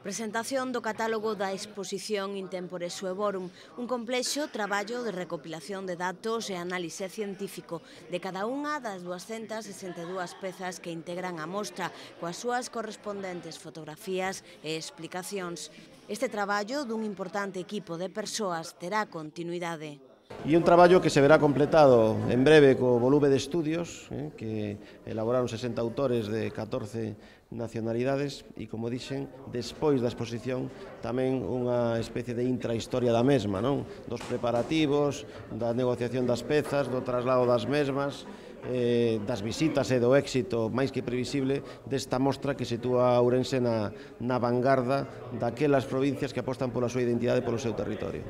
Presentación do catálogo da exposición In Tempore Suevorum, un complexo traballo de recopilación de datos e análise científico de cada unha das 262 pezas que integran a mostra, coas súas correspondentes fotografías e explicacións. Este traballo dun importante equipo de persoas terá continuidade. E un traballo que se verá completado en breve co volume de estudios que elaboraron 60 autores de 14 nacionalidades e, como dixen, despois da exposición tamén unha especie de intrahistoria da mesma, non? Dos preparativos, da negociación das pezas, do traslado das mesmas, das visitas e do éxito máis que previsible desta mostra que sitúa a Ourense na vanguarda daquelas provincias que apostan pola súa identidade e polo seu territorio.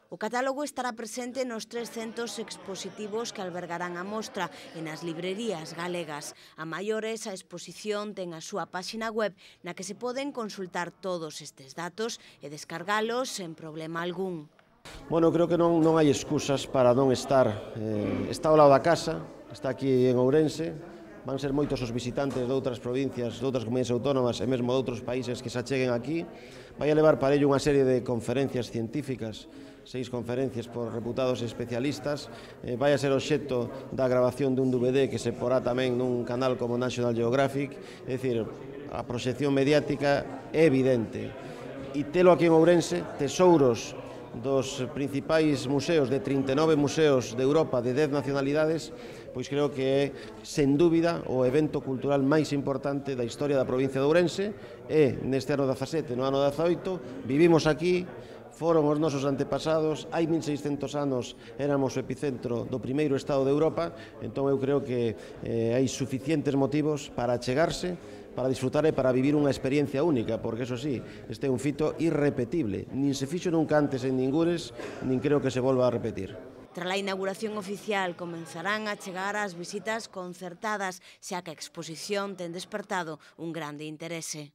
O catálogo estará presente nos 3 centros expositivos que albergarán a mostra e nas librerías galegas. A maiores, a exposición ten a súa páxina web na que se poden consultar todos estes datos e descargalos sen problema algún. Bueno, creo que non hai excusas para non estar. Está ao lado da casa, está aquí en Ourense. Van ser moitos os visitantes de outras provincias, de outras comunidades autónomas e mesmo de outros países que se acheguen aquí. Vai a levar para ello unha serie de conferencias científicas, 6 conferencias por reputados especialistas. Vai a ser obxecto da grabación dun DVD que se porá tamén nun canal como National Geographic. É dicir, a proxección mediática é evidente. E telo aquí en Ourense, tesouros dos principais museos, de 39 museos de Europa, de 10 nacionalidades, pois creo que é, sen dúbida, o evento cultural máis importante da historia da provincia de Ourense. E neste ano 17, no ano 18, vivimos aquí, foron os nosos antepasados, hai 1600 anos éramos o epicentro do primeiro estado de Europa, entón eu creo que hai suficientes motivos para achegarse, para disfrutar e para vivir unha experiencia única, porque, eso sí, este é un fito irrepetible. Nin se fixo nunca antes en ningures, nin creo que se volva a repetir. Tras a inauguración oficial comenzarán a chegar as visitas concertadas, xa que a exposición ten despertado un grande interese.